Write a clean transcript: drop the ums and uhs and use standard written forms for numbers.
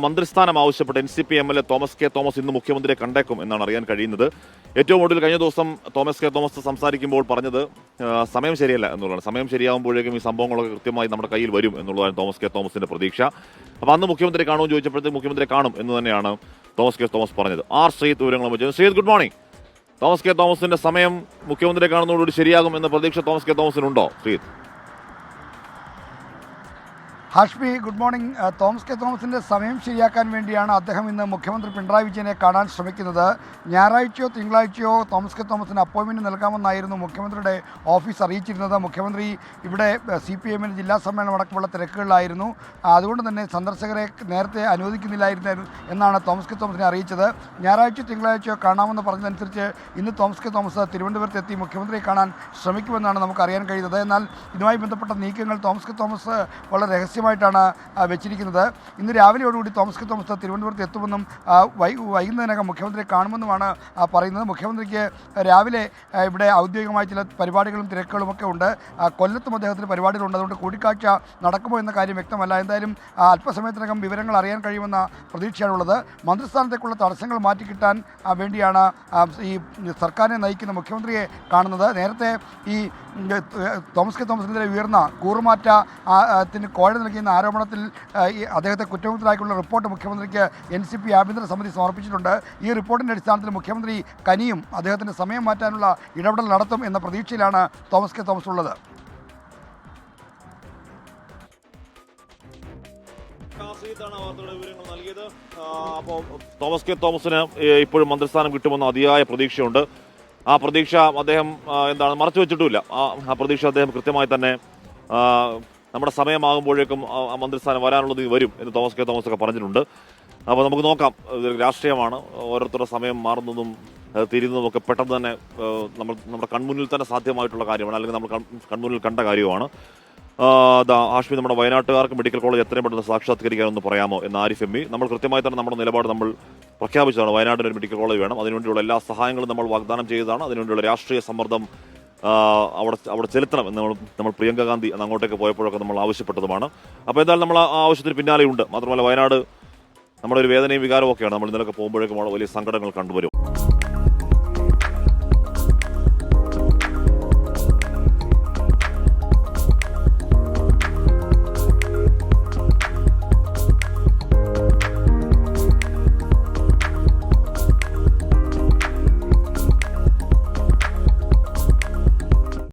മന്ത്രിസ്ഥാനം ആവശ്യപ്പെട്ട് NCP MLA Thomas K Thomas ഇന്ന് മുഖ്യമന്ത്രിയെ കണ്ടേക്കും എന്നാണ് അറിയാൻ കഴിയുന്നത്. ഏറ്റവും ഒടുവിൽ കഴിഞ്ഞ ദിവസം തോമസ് കെ തോമസ് സംസാരിക്കുമ്പോൾ പറഞ്ഞത് സമയം ശരിയല്ല എന്നുള്ളതാണ്. സമയം ശരിയാകുമ്പോഴേക്കും ഈ സംഭവങ്ങളൊക്കെ കൃത്യമായി നമ്മുടെ കയ്യിൽ വരും എന്നുള്ളതാണ് തോമസ് കെ തോമസിന്റെ പ്രതീക്ഷ. അപ്പോൾ അന്ന് മുഖ്യമന്ത്രി കാണുമെന്ന് ചോദിച്ചപ്പോഴത്തേക്ക് മുഖ്യമന്ത്രി കാണും എന്ന് തന്നെയാണ് തോമസ് കെ തോമസ് പറഞ്ഞത്. ശ്രീത് വിവരങ്ങളും വെച്ചത്. Sreeth, good morning. Thomas K തോമസിന്റെ സമയം മുഖ്യമന്ത്രി കാണുന്നതോടുകൂടി ശരിയാകും എന്ന പ്രതീക്ഷ തോമസ് കെ തോമസിനുണ്ടോ? Sreeth. Hashmi, good morning. Thomas K തോമസിൻ്റെ സമയം ശരിയാക്കാൻ വേണ്ടിയാണ് അദ്ദേഹം ഇന്ന് മുഖ്യമന്ത്രി പിണറായി വിജയനെ കാണാൻ ശ്രമിക്കുന്നത്. ഞായറാഴ്ചയോ തിങ്കളാഴ്ചയോ തോമസ് കെ തോമസിന് അപ്പോയിൻമെൻറ്റ് നൽകാമെന്നായിരുന്നു മുഖ്യമന്ത്രിയുടെ ഓഫീസ് അറിയിച്ചിരുന്നത്. മുഖ്യമന്ത്രി ഇവിടെ CPM ജില്ലാ സമ്മേളനം അടക്കമുള്ള തിരക്കുകളിലായിരുന്നു. അതുകൊണ്ട് തന്നെ സന്ദർശകരെ നേരത്തെ അനുവദിക്കുന്നില്ലായിരുന്നു എന്നാണ് തോമസ് കെ തോമസിനെ അറിയിച്ചത്. ഞായറാഴ്ചയോ തിങ്കളാഴ്ചയോ കാണാമെന്ന് പറഞ്ഞതനുസരിച്ച് ഇന്ന് തോമസ് കെ തോമസ് തിരുവനന്തപുരത്ത് എത്തി മുഖ്യമന്ത്രിയെ കാണാൻ ശ്രമിക്കുമെന്നാണ് നമുക്ക് അറിയാൻ കഴിയുന്നത്. എന്നാൽ ഇതുമായി ബന്ധപ്പെട്ട നീക്കങ്ങൾ തോമസ് കെ തോമസ് വളരെ രഹസ്യമായിട്ടാണ് വെച്ചിരിക്കുന്നത്. ഇന്ന് രാവിലെയോടുകൂടി തോമസ് കെ തോമസ് തിരുവനന്തപുരത്ത് എത്തുമെന്നും വൈകുന്നതിനകം മുഖ്യമന്ത്രിയെ കാണുമെന്നുമാണ് പറയുന്നത്. മുഖ്യമന്ത്രിക്ക് രാവിലെ ഇവിടെ ഔദ്യോഗികമായ ചില പരിപാടികളും തിരക്കുകളുമൊക്കെ ഉണ്ട്. കൊല്ലത്തും അദ്ദേഹത്തിന് പരിപാടികളുണ്ട്. അതുകൊണ്ട് കൂടിക്കാഴ്ച നടക്കുമോ എന്ന കാര്യം വ്യക്തമല്ല. എന്തായാലും അല്പസമയത്തിനകം വിവരങ്ങൾ അറിയാൻ കഴിയുമെന്ന പ്രതീക്ഷയാണുള്ളത്. മന്ത്രിസ്ഥാനത്തേക്കുള്ള തടസ്സങ്ങൾ മാറ്റിക്കിട്ടാൻ വേണ്ടിയാണ് ഈ സർക്കാരിനെ നയിക്കുന്ന മുഖ്യമന്ത്രിയെ കാണുന്നത്. നേരത്തെ ഈ തോമസ് കെ തോമസിനെതിരെ ഉയർന്ന കൂറുമാറ്റത്തിന് കോഴ നൽകിയെന്ന ആരോപണത്തിൽ അദ്ദേഹത്തെ കുറ്റമുക്തരാക്കിയുള്ള റിപ്പോർട്ട് മുഖ്യമന്ത്രിക്ക് NCP ആഭ്യന്തര സമിതി സമർപ്പിച്ചിട്ടുണ്ട്. ഈ റിപ്പോർട്ടിൻ്റെ അടിസ്ഥാനത്തിൽ മുഖ്യമന്ത്രി കനിയും അദ്ദേഹത്തിൻ്റെ സമയം മാറ്റാനുള്ള ഇടപെടൽ നടത്തും എന്ന പ്രതീക്ഷയിലാണ് തോമസ് കെ തോമസ് ഉള്ളത്. അപ്പോൾ തോമസ് കെ തോമസിന് ഇപ്പോഴും മന്ത്രിസ്ഥാനം കിട്ടുമെന്ന അതിയായ പ്രതീക്ഷയുണ്ട്. ആ പ്രതീക്ഷ അദ്ദേഹം മറച്ചു വെച്ചിട്ടുമില്ല. ആ പ്രതീക്ഷ അദ്ദേഹം കൃത്യമായി തന്നെ നമ്മുടെ സമയമാകുമ്പോഴേക്കും മന്ത്രിസ്ഥാനം വരാനുള്ളത് വരും എന്ന് തോമസ് കെ തോമസ് ഒക്കെ പറഞ്ഞിട്ടുണ്ട്. അപ്പോൾ നമുക്ക് നോക്കാം. ഇതൊരു രാഷ്ട്രീയമാണ്. ഓരോരുത്തരുടെ സമയം മാറുന്നതും തിരിയുന്നതും ഒക്കെ പെട്ടെന്ന് തന്നെ നമ്മുടെ കൺമുന്നിൽ തന്നെ സാധ്യമായിട്ടുള്ള കാര്യമാണ്, അല്ലെങ്കിൽ നമ്മൾ കൺമുന്നിൽ കണ്ട കാര്യമാണ്. ഹാഷ്മി, നമ്മുടെ വയനാട്ടുകാർക്ക് മെഡിക്കൽ കോളേജ് എത്രയും പെട്ടെന്ന് സാക്ഷാത്കരിക്കാമെന്ന് പറയാമോ എന്ന് ആരിഫ് MB. നമ്മൾ കൃത്യമായി തന്നെ നമ്മുടെ നിലപാട് നമ്മൾ പ്രഖ്യാപിച്ചതാണ്. വയനാട്ടിൽ ഒരു മെഡിക്കൽ കോളേജ് വേണം. അതിനുവേണ്ടിയുള്ള എല്ലാ സഹായങ്ങളും നമ്മൾ വാഗ്ദാനം ചെയ്തതാണ്. അതിനുവേണ്ടിയുള്ള രാഷ്ട്രീയ സമ്മർദ്ദം അവിടെ ചെലുത്തണം എന്ന് നമ്മൾ പ്രിയങ്ക ഗാന്ധി അങ്ങോട്ടേക്ക് പോയപ്പോഴൊക്കെ നമ്മൾ ആവശ്യപ്പെട്ടതുമാണ്. അപ്പോൾ എന്തായാലും നമ്മൾ ആ ആവശ്യത്തിന് പിന്നാലെയുണ്ട്. മാത്രമല്ല വയനാട് നമ്മുടെ ഒരു വേദനയും വികാരവും ഒക്കെയാണ്. നമ്മൾ ഇന്നലെ പോകുമ്പോഴേക്കും വലിയ സങ്കടങ്ങൾ കണ്ടുവരും.